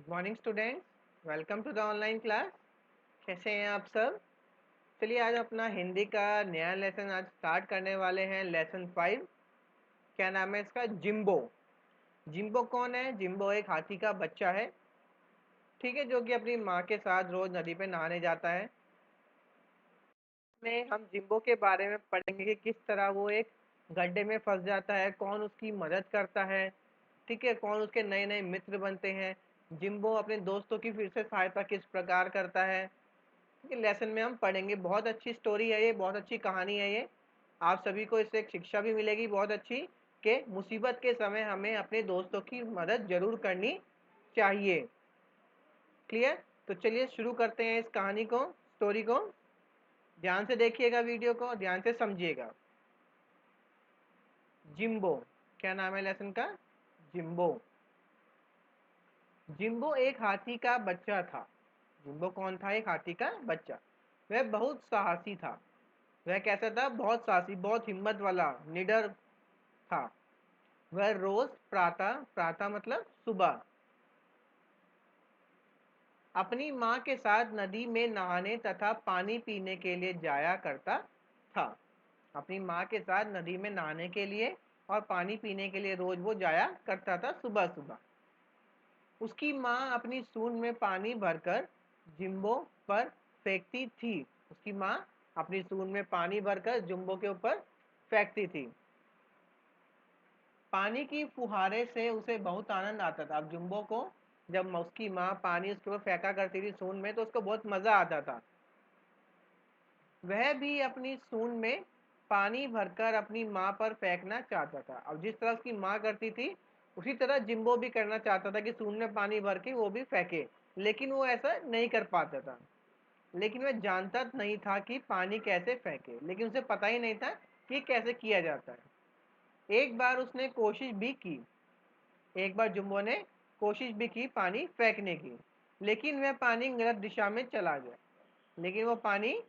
Good morning students, welcome to the online class. कैसे हैं आप सब? चलिए आज अपना हिंदी का नया लेसन आज स्टार्ट करने वाले हैं। लेसन 5। क्या नाम है इसका? जिम्बो। जिम्बो कौन है? जिम्बो एक हाथी का बच्चा है, ठीक है, जो कि अपनी माँ के साथ रोज नदी पे नहाने जाता है। में हम जिम्बो के बारे में पढ़ेंगे कि किस तरह वो एक गड्ढे में फंस जाता है, कौन उसकी मदद करता है, ठीक है, कौन उसके नए नए मित्र बनते हैं, जिम्बो अपने दोस्तों की फिर से सहायता किस प्रकार करता है। लेसन में हम पढ़ेंगे। बहुत अच्छी स्टोरी है ये, बहुत अच्छी कहानी है ये। आप सभी को इससे एक शिक्षा भी मिलेगी बहुत अच्छी कि मुसीबत के समय हमें अपने दोस्तों की मदद जरूर करनी चाहिए। क्लियर? तो चलिए शुरू करते हैं इस कहानी को, स्टोरी को। ध्यान से देखिएगा, वीडियो को ध्यान से समझिएगा। जिम्बो। क्या नाम है लेसन का? जिम्बो। जिम्बो एक हाथी का बच्चा था। जिम्बो कौन था? एक हाथी का बच्चा। वह बहुत साहसी था। वह कैसा था? बहुत साहसी, बहुत हिम्मत वाला, निडर था। वह रोज प्रातः, प्रातः मतलब सुबह, अपनी माँ के साथ नदी में नहाने तथा पानी पीने के लिए जाया करता था। अपनी माँ के साथ नदी में नहाने के लिए और पानी पीने के लिए रोज वो जाया करता था सुबह सुबह। उसकी माँ अपनी सूंड में पानी भरकर जिम्बो पर फेंकती थी। उसकी माँ अपनी सूंड में पानी भरकर जिम्बो के ऊपर फेंकती थी। पानी की फुहारे से उसे बहुत आनंद आता था। अब जिम्बो को जब उसकी माँ पानी उसके ऊपर फेंका करती थी सूंड में, तो उसको बहुत मजा आता था। वह भी अपनी सूंड में पानी भरकर अपनी माँ पर फेंकना चाहता था। अब जिस तरह उसकी माँ करती थी उसी तरह जिम्बो भी करना चाहता था कि सूंड में पानी भर के वो भी फेंके, लेकिन वो ऐसा नहीं कर पाता था। लेकिन वह जानता नहीं था कि पानी कैसे फेंके, लेकिन उसे पता ही नहीं था कि कैसे किया जाता है। एक बार उसने कोशिश भी की। एक बार जिम्बो ने कोशिश भी की पानी फेंकने की, लेकिन वह पानी गलत दिशा में चला गया। लेकिन वो पानी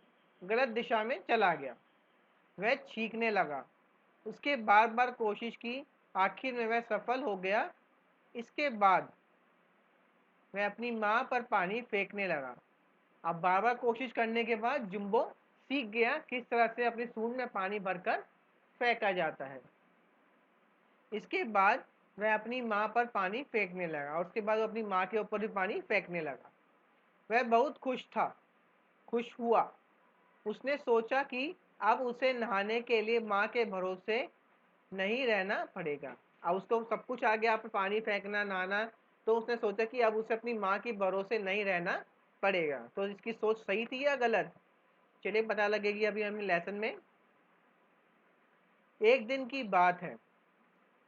गलत दिशा में चला गया। वह छींकने लगा। उसके बार बार कोशिश की, आखिर में वह सफल हो गया। इसके बाद वह अपनी माँ पर पानी फेंकने लगा। अब बार बार कोशिश करने के बाद जिम्बो सीख गया किस तरह से अपनी सूंड में पानी भरकर फेंका जाता है। इसके बाद वह अपनी माँ पर पानी फेंकने लगा और उसके बाद वो अपनी माँ के ऊपर भी पानी फेंकने लगा। वह बहुत खुश था, खुश हुआ। उसने सोचा कि अब उसे नहाने के लिए माँ के भरोसे नहीं रहना पड़ेगा। अब उसको सब कुछ आ गया, पानी फेंकना, नहाना, तो उसने सोचा कि अब उसे अपनी माँ के भरोसे नहीं रहना पड़ेगा। तो इसकी सोच सही थी या गलत? चलिए पता लगेगी अभी हमें लेसन में। एक दिन की बात है,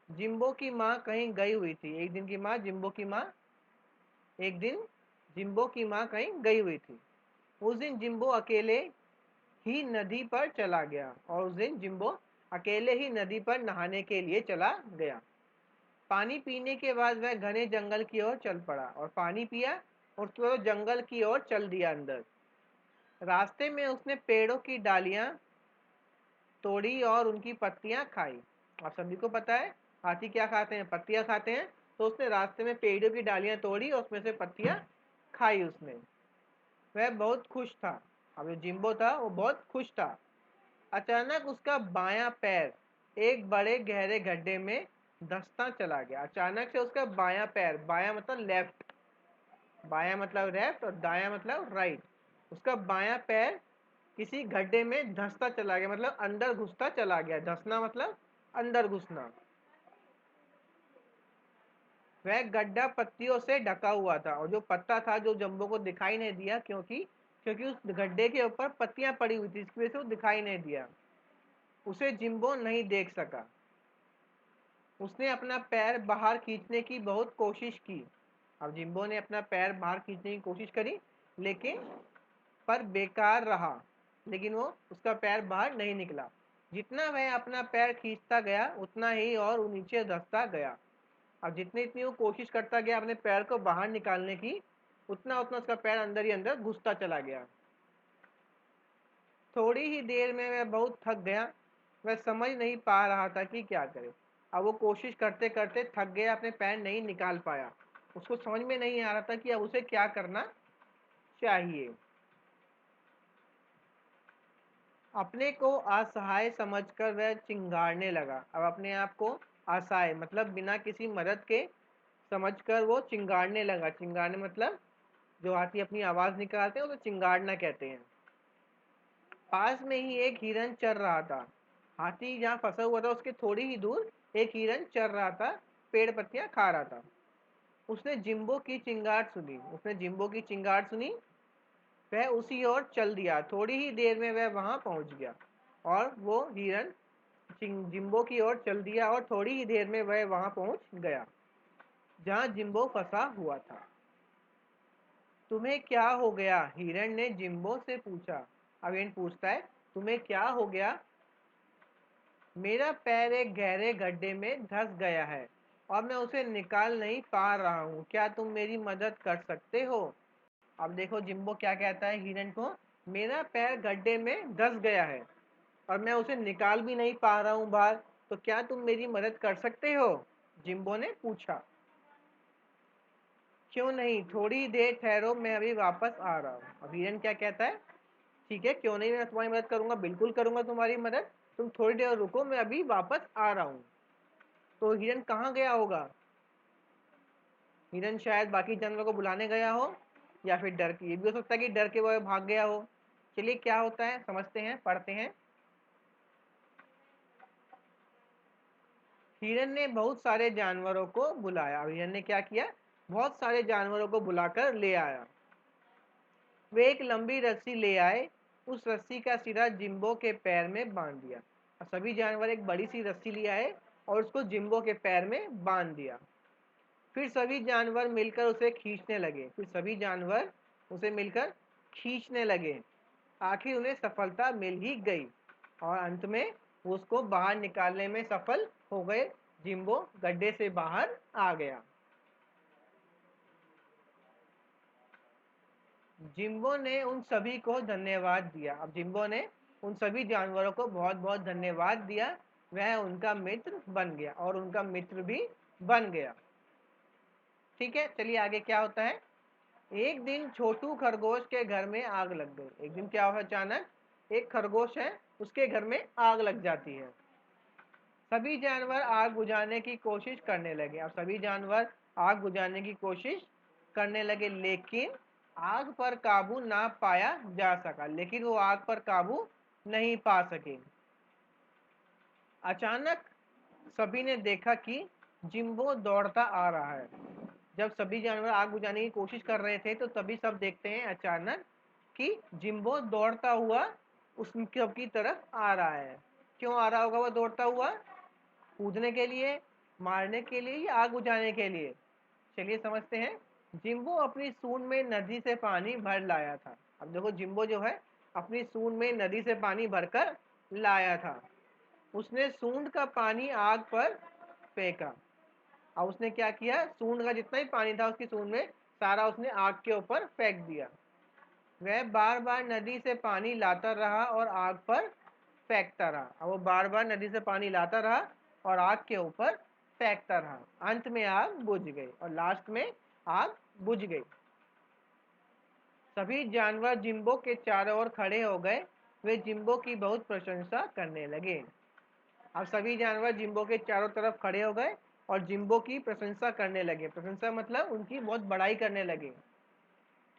जिम्बो की माँ कहीं गई हुई थी। एक दिन की माँ, जिम्बो की माँ, एक दिन जिम्बो की माँ कहीं गई हुई थी। उस दिन जिम्बो अकेले ही नदी पर चला गया और उस दिन जिम्बो अकेले ही नदी पर नहाने के लिए चला गया। पानी पीने के बाद वह घने जंगल की ओर चल पड़ा और पानी पिया और उसके बाद जंगल की ओर चल दिया अंदर। रास्ते में उसने पेड़ों की डालियां तोड़ी और उनकी पत्तियां खाई। आप सभी को पता है हाथी क्या खाते हैं? पत्तियां खाते हैं। तो उसने रास्ते में पेड़ों की डालियां तोड़ी और उसमें से पत्तियां खाई उसने। वह बहुत खुश था। अब जो जिम्बो था वो बहुत खुश था। अचानक उसका बायां पैर एक बड़े गहरे गड्ढे में धंसता चला गया। अचानक से उसका बायां पैर, बायां मतलब लेफ्ट, बायां मतलब लेफ्ट और दायां मतलब राइट, उसका बायां पैर किसी गड्ढे में धंसता चला गया, मतलब अंदर घुसता चला गया। धंसना मतलब अंदर घुसना। वह गड्ढा पत्तियों से ढका हुआ था और जो पत्ता था जो जम्बो को दिखाई नहीं दिया, क्योंकि क्योंकि उस गड्ढे के ऊपर पत्तियां पड़ी हुई थी, इसकी वजह से वो दिखाई नहीं दिया। उसे जिम्बो नहीं देख सका। उसने अपना पैर बाहर खींचने की बहुत कोशिश की। अब जिम्बो ने अपना पैर बाहर खींचने की कोशिश करी, लेकिन पर बेकार रहा। लेकिन वो उसका पैर बाहर नहीं निकला। जितना वह अपना पैर खींचता गया उतना ही और वो नीचे धंसता गया। अब जितनी इतनी वो कोशिश करता गया अपने पैर को बाहर निकालने की, उतना उतना उसका पैर अंदर ही अंदर घुसता चला गया। थोड़ी ही देर में वह बहुत थक गया। वह समझ नहीं पा रहा था कि क्या करे। अब वो कोशिश करते करते थक गया, अपने पैर नहीं निकाल पाया। उसको समझ में नहीं आ रहा था कि अब उसे क्या करना चाहिए। अपने को असहाय समझकर वह चिंगाड़ने लगा। अब अपने आप को असहाय मतलब बिना किसी मदद के समझकर वो चिंगाड़ने लगा। चिंगाड़ने मतलब जो हाथी अपनी आवाज निकालते हैं उसे चिंगाड़ना कहते हैं। पास में ही एक हिरन चर रहा था। हाथी जहाँ फंसा हुआ था उसके थोड़ी ही दूर एक हिरन चर रहा था, पेड़ पत्तियां खा रहा था। उसने जिम्बो की चिंगाट सुनी। उसने जिम्बो की चिंगाट सुनी, वह उसी ओर चल दिया। थोड़ी ही देर में वह वहां पहुंच गया और वो हिरन जिम्बो की ओर चल दिया और थोड़ी ही देर में वह वहां पहुंच गया जहां जिम्बो फंसा हुआ था। तुम्हें क्या हो गया? हिरन ने जिम्बो से पूछा। अब हिरन पूछता है, तुम्हें क्या हो गया? मेरा पैर एक गहरे गड्ढे में धंस गया है और मैं उसे निकाल नहीं पा रहा हूँ। क्या तुम मेरी मदद कर सकते हो? अब देखो जिम्बो क्या कहता है हिरन को, मेरा पैर गड्ढे में धंस गया है और मैं उसे निकाल भी नहीं पा रहा हूँ बाहर, तो क्या तुम मेरी मदद कर सकते हो? जिम्बो ने पूछा। क्यों नहीं, थोड़ी देर ठहरो, मैं अभी वापस आ रहा हूँ। अब हिरन क्या कहता है, ठीक है क्यों नहीं, मैं तुम्हारी मदद करूंगा, बिल्कुल करूंगा तुम्हारी मदद, तुम थोड़ी देर रुको, मैं अभी वापस आ रहा हूँ। तो हिरन कहाँ गया होगा? हिरन शायद बाकी जानवरों को बुलाने गया हो या फिर डर के, ये भी हो सकता है कि डर के वो भाग गया हो। चलिए क्या होता है समझते हैं, पढ़ते हैं। हिरन ने बहुत सारे जानवरों को बुलाया। हिरन ने क्या किया, बहुत सारे जानवरों को बुलाकर ले आया। वे एक लंबी रस्सी ले आए, उस रस्सी का सिरा जिम्बो के पैर में बांध दिया। और सभी जानवर एक बड़ी सी रस्सी ले आए और उसको जिम्बो के पैर में बांध दिया। फिर सभी जानवर मिलकर उसे खींचने लगे। फिर सभी जानवर उसे मिलकर खींचने लगे। आखिर उन्हें सफलता मिल ही गई और अंत में वो उसको बाहर निकालने में सफल हो गए। जिम्बो गड्ढे से बाहर आ गया। जिम्बो ने उन सभी को धन्यवाद दिया। अब जिम्बो ने उन सभी जानवरों को बहुत बहुत धन्यवाद दिया। वह उनका मित्र बन गया और उनका मित्र भी बन गया। ठीक है, चलिए आगे क्या होता है। एक दिन छोटू खरगोश के घर में आग लग गई। एक दिन क्या हुआ, अचानक एक खरगोश है उसके घर में आग लग जाती है। सभी जानवर आग बुझाने की कोशिश करने लगे। अब सभी जानवर आग बुझाने की कोशिश करने लगे, लेकिन आग पर काबू ना पाया जा सका। लेकिन वो आग पर काबू नहीं पा सके। अचानक सभी ने देखा कि जिम्बो दौड़ता आ रहा है। जब सभी जानवर आग बुझाने की कोशिश कर रहे थे तो तभी सब देखते हैं अचानक कि जिम्बो दौड़ता हुआ उसकी तरफ आ रहा है। क्यों आ रहा होगा वो दौड़ता हुआ? कूदने के लिए, मारने के लिए या आग बुझाने के लिए? चलिए समझते हैं। जिम्बो अपनी सूंड में नदी से पानी भर लाया था। अब देखो जिम्बो जो है अपनी सूंड में नदी से पानी भरकर लाया था। उसने सूंड का पानी आग पर फेंका। अब उसने क्या किया, सूंड का जितना भी पानी था उसकी सूंड में सारा उसने आग के ऊपर फेंक दिया। वह बार बार नदी से पानी लाता रहा और आग पर फेंकता रहा। अब वो बार बार नदी से पानी लाता रहा और आग के ऊपर फेंकता रहा। अंत में आग बुझ गई और लास्ट में आग बुझ गई। सभी जानवर जिम्बो के चारों ओर खड़े हो गए। वे जिम्बो की बहुत प्रशंसा करने लगे। अब सभी जानवर जिम्बो के चारों तरफ खड़े हो गए और जिम्बो की प्रशंसा करने लगे। प्रशंसा मतलब उनकी बहुत बड़ाई करने लगे।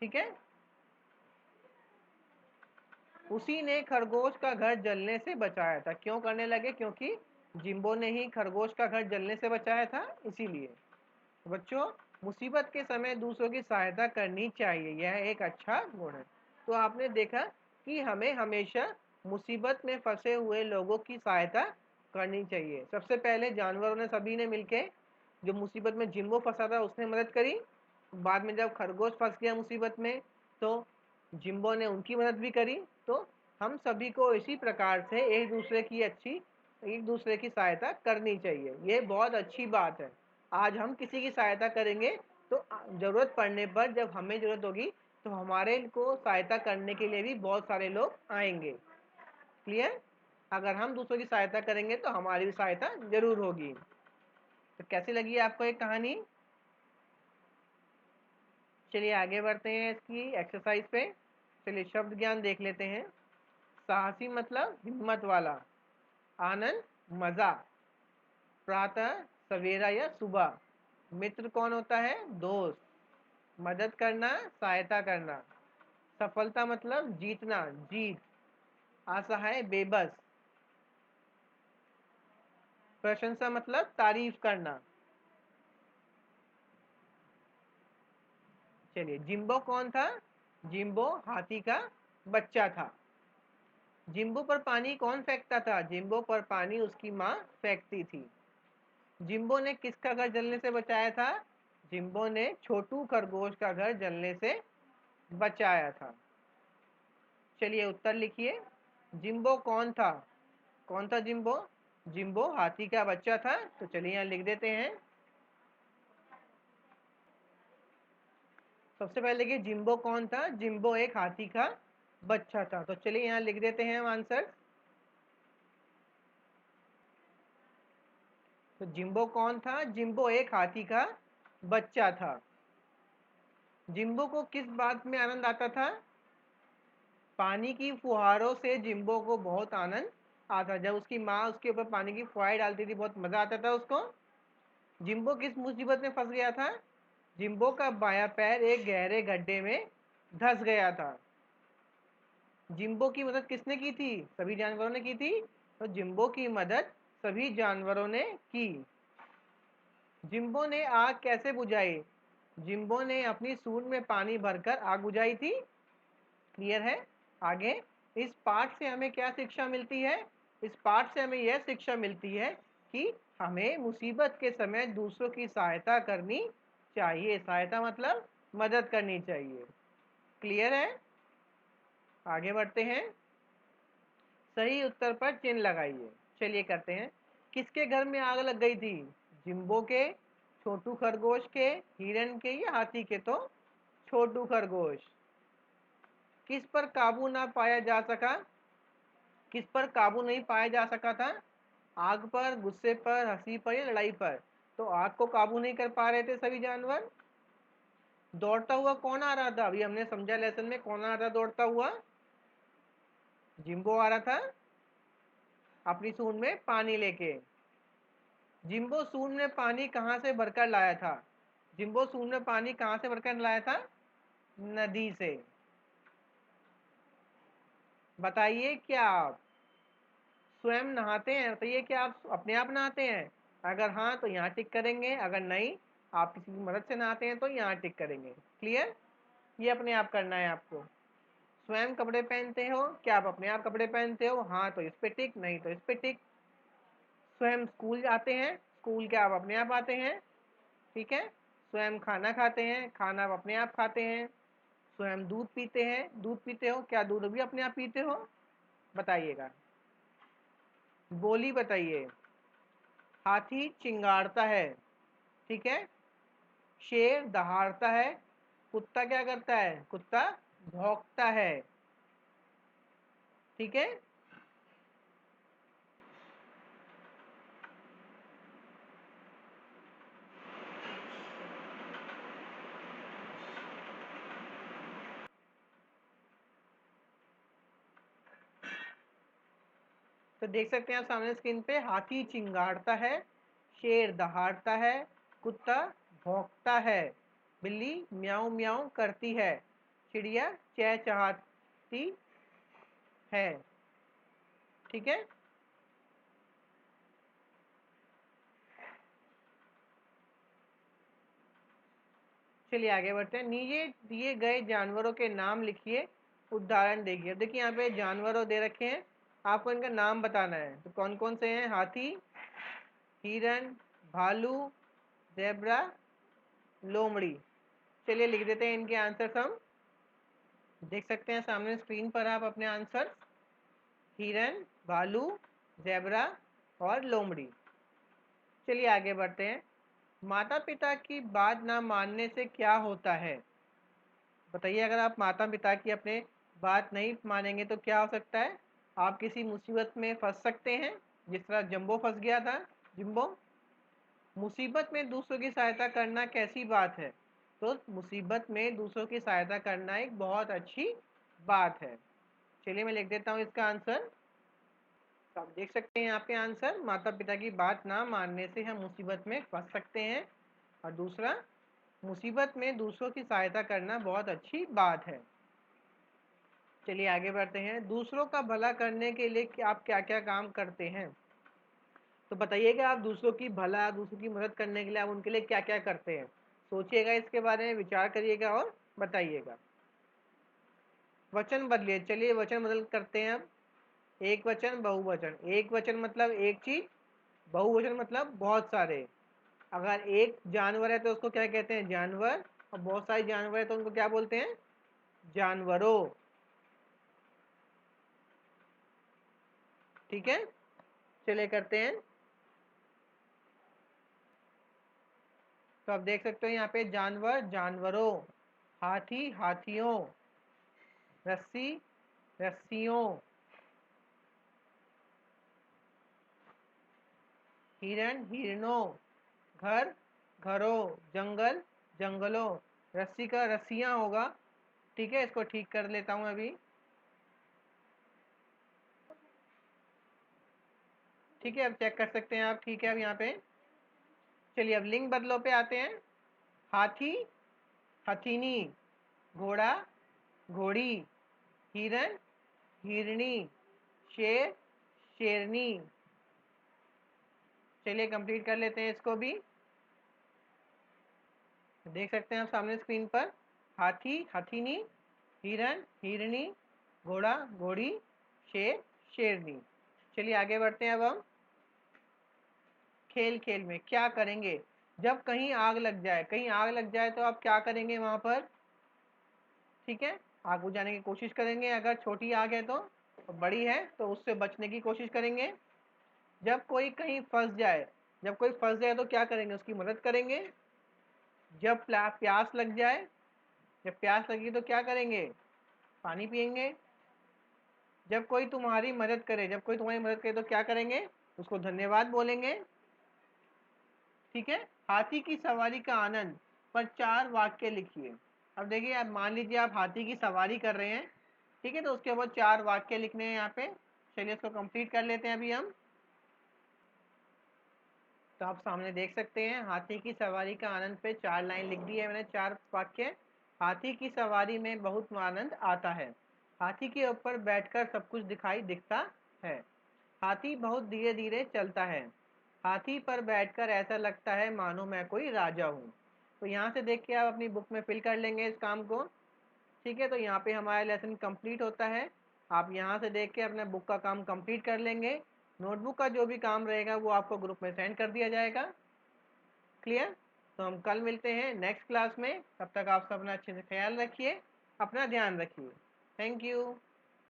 ठीक है। उसी ने खरगोश का घर जलने से बचाया था। क्यों करने लगे? क्योंकि जिम्बो ने ही खरगोश का घर जलने से बचाया था, इसीलिए। बच्चों, मुसीबत के समय दूसरों की सहायता करनी चाहिए, यह एक अच्छा गुण है। तो आपने देखा कि हमें हमेशा मुसीबत में फंसे हुए लोगों की सहायता करनी चाहिए। सबसे पहले जानवरों ने सभी ने मिलके, जो मुसीबत में जिम्बो फंसा था उसने मदद करी। बाद में जब खरगोश फंस गया मुसीबत में तो जिम्बो ने उनकी मदद भी करी। तो हम सभी को इसी प्रकार से एक दूसरे की सहायता करनी चाहिए। ये बहुत अच्छी बात है। आज हम किसी की सहायता करेंगे तो जरूरत पड़ने पर, जब हमें जरूरत होगी तो हमारे को सहायता करने के लिए भी बहुत सारे लोग आएंगे। क्लियर? अगर हम दूसरों की सहायता करेंगे तो हमारी भी सहायता जरूर होगी। तो कैसी लगी आपको एक कहानी? चलिए आगे बढ़ते हैं इसकी एक्सरसाइज पे। चलिए शब्द ज्ञान देख लेते हैं। साहसी मतलब हिम्मत वाला, आनंद मजा, प्रातः सवेरा या सुबह, मित्र कौन होता है, दोस्त, मदद करना सहायता करना, सफलता मतलब जीतना जीत, असहाय बेबस, प्रशंसा मतलब तारीफ करना। चलिए जिम्बो कौन था, जिम्बो हाथी का बच्चा था। जिम्बो पर पानी कौन फेंकता था, जिम्बो पर पानी उसकी माँ फेंकती थी। जिम्बो ने किसका घर जलने से बचाया था, जिम्बो ने छोटू खरगोश का घर जलने से बचाया था। चलिए उत्तर लिखिए। जिम्बो कौन था जिम्बो, जिम्बो हाथी का बच्चा था। तो चलिए यहाँ लिख देते हैं। सबसे पहले देखिए जिम्बो कौन था, जिम्बो एक हाथी का बच्चा था। तो चलिए यहाँ लिख देते हैं हम आंसर। तो जिम्बो कौन था, जिम्बो एक हाथी का बच्चा था। जिम्बो को किस बात में आनंद आता था, पानी की फुहारों से जिम्बो को बहुत आनंद आता। जब उसकी माँ उसके ऊपर पानी की फुहारें डालती थी बहुत मजा आता था उसको। जिम्बो किस मुसीबत में फंस गया था, जिम्बो का बायां पैर एक गहरे गड्ढे में धंस गया था। जिम्बो की मदद किसने की थी, सभी जानवरों ने की थी। तो जिम्बो की मदद सभी जानवरों ने की। जिम्बो ने आग कैसे बुझाई, जिम्बो ने अपनी सूंड में पानी भरकर आग बुझाई थी। क्लियर है। आगे इस पाठ से हमें क्या शिक्षा मिलती है, इस पाठ से हमें यह शिक्षा मिलती है कि हमें मुसीबत के समय दूसरों की सहायता करनी चाहिए। सहायता मतलब मदद करनी चाहिए। क्लियर है। आगे बढ़ते हैं। सही उत्तर पर चिन्ह लगाइए। चलिए करते हैं। किसके घर में आग लग गई थी, जिम्बो के, छोटू खरगोश के, हिरन के या हाथी के। तो छोटू खरगोश। किस पर काबू ना पाया जा सका, किस पर काबू नहीं पाया जा सका था, आग पर, गुस्से पर, हंसी पर या लड़ाई पर। तो आग को काबू नहीं कर पा रहे थे सभी जानवर। दौड़ता हुआ कौन आ रहा था, अभी हमने समझा लेसन में, कौन आ रहा था दौड़ता हुआ, जिम्बो आ रहा था अपनी सूंड में पानी लेके। जिम्बो सूंड में पानी कहाँ से भरकर लाया था, जिम्बो सूंड में पानी कहाँ से भरकर लाया था, नदी से। बताइए क्या आप स्वयं नहाते हैं, बताइए क्या आप अपने आप नहाते हैं। अगर हाँ तो यहाँ टिक करेंगे, अगर नहीं आप किसी की मदद से नहाते हैं तो यहाँ टिक करेंगे। क्लियर। ये अपने आप करना है आपको। स्वयं कपड़े पहनते हो, क्या आप अपने आप कपड़े पहनते हो, हाँ तो इस पे टिक, नहीं तो इस पे टिक। स्वयं स्कूल जाते हैं, स्कूल क्या आप अपने आप आते हैं, ठीक है। स्वयं खाना खाते हैं, खाना आप अपने आप खाते हैं। स्वयं दूध पीते हैं, दूध पीते हो, क्या दूध भी अपने आप पीते हो, बताइएगा। बोली बताइए। हाथी चिंगारता है, ठीक है। शेर दहाड़ता है, कुत्ता क्या करता है, कुत्ता भौंकता है, ठीक है। तो देख सकते हैं आप सामने स्क्रीन पे, हाथी चिंगारता है, शेर दहाड़ता है, कुत्ता भौंकता है, बिल्ली म्याऊं म्याऊं करती है, चिड़िया चहचहाती है, ठीक है। चलिए आगे बढ़ते हैं। नीचे दिए गए जानवरों के नाम लिखिए, उदाहरण देखिए। देखिए यहाँ पे जानवरों दे रखे हैं, आपको इनका नाम बताना है। तो कौन कौन से हैं, हाथी, हिरन, भालू, जेब्रा, लोमड़ी। चलिए लिख देते हैं इनके आंसर हम। देख सकते हैं सामने स्क्रीन पर आप अपने आंसर, हिरन, भालू, जेब्रा और लोमड़ी। चलिए आगे बढ़ते हैं। माता पिता की बात ना मानने से क्या होता है, बताइए। अगर आप माता पिता की अपने बात नहीं मानेंगे तो क्या हो सकता है, आप किसी मुसीबत में फंस सकते हैं, जिस तरह जंबो फंस गया था, जिम्बो। मुसीबत में दूसरों की सहायता करना कैसी बात है, तो मुसीबत में दूसरों की सहायता करना एक बहुत अच्छी बात है। चलिए मैं लिख देता हूँ इसका आंसर। तो आप देख सकते हैं यहाँ पे आंसर, माता पिता की बात ना मानने से हम मुसीबत में फंस सकते हैं, और दूसरा मुसीबत में दूसरों की सहायता करना बहुत अच्छी बात है। चलिए आगे बढ़ते हैं। दूसरों का भला करने के लिए आप क्या क्या काम करते हैं? तो बताइएगा, आप दूसरों की भला, दूसरों की मदद करने के लिए आप उनके लिए क्या क्या करते हैं? सोचिएगा, इसके बारे में विचार करिएगा और बताइएगा। वचन बदलिए। चलिए वचन बदल करते हैं अब। एक वचन, बहुवचन। एक वचन मतलब एक चीज, बहुवचन मतलब बहुत सारे। अगर एक जानवर है तो उसको क्या कहते हैं? जानवर। और बहुत सारे जानवर है तो उनको क्या बोलते हैं? जानवरों। ठीक है, चलिए करते हैं। तो आप देख सकते हो यहाँ पे जानवर, जानवरों, हाथी, हाथियों, रस्सी, रस्सियों, हिरण, हिरणों, घर, घरों, जंगल, जंगलों। रस्सी का रस्सियाँ होगा। ठीक है, इसको ठीक कर लेता हूँ अभी। ठीक है, अब चेक कर सकते हैं आप। ठीक है, अब यहाँ पे चलिए अब लिंग बदलो पे आते हैं। हाथी, हथिनी, घोड़ा, घोड़ी, हिरन, हिरनी, शेर, शेरनी। चलिए कंप्लीट कर लेते हैं इसको भी। देख सकते हैं आप सामने स्क्रीन पर, हाथी, हथिनी, हिरन, हिरनी, घोड़ा, घोड़ी, शेर, शेरनी। चलिए आगे बढ़ते हैं अब हम। खेल खेल में क्या करेंगे? जब कहीं आग लग जाए, कहीं आग लग जाए तो आप क्या करेंगे वहां पर? ठीक है, आग बुझाने की कोशिश करेंगे। अगर छोटी आग है तो, बड़ी है तो उससे बचने की कोशिश करेंगे। जब कोई कहीं फंस जाए, जब कोई फंस जाए तो क्या करेंगे? उसकी मदद करेंगे। जब प्यास लग जाए, जब प्यास लगी तो क्या करेंगे? पानी पियेंगे। जब कोई तुम्हारी मदद करे, जब कोई तुम्हारी मदद करे तो क्या करेंगे? उसको धन्यवाद बोलेंगे। ठीक है, हाथी की सवारी का आनंद पर 4 वाक्य लिखिए। अब देखिए, आप मान लीजिए आप हाथी की सवारी कर रहे हैं। ठीक है, तो उसके बाद 4 वाक्य लिखने हैं यहाँ पे। चलिए इसको कंप्लीट कर लेते हैं अभी हम। तो आप सामने देख सकते हैं, हाथी की सवारी का आनंद पे 4 लाइन लिख दी है मैंने, 4 वाक्य। हाथी की सवारी में बहुत आनंद आता है। हाथी के ऊपर बैठकर सब कुछ दिखाई दिखता है। हाथी बहुत धीरे धीरे चलता है। हाथी पर बैठकर ऐसा लगता है मानो मैं कोई राजा हूँ। तो यहाँ से देख के आप अपनी बुक में फिल कर लेंगे इस काम को। ठीक है, तो यहाँ पे हमारा लेसन कंप्लीट होता है। आप यहाँ से देख के अपने बुक का काम कंप्लीट कर लेंगे। नोटबुक का जो भी काम रहेगा वो आपको ग्रुप में सेंड कर दिया जाएगा। क्लियर? तो हम कल मिलते हैं नेक्स्ट क्लास में। तब तक आप सब अपना अच्छे से ख्याल रखिए, अपना ध्यान रखिए। Thank you.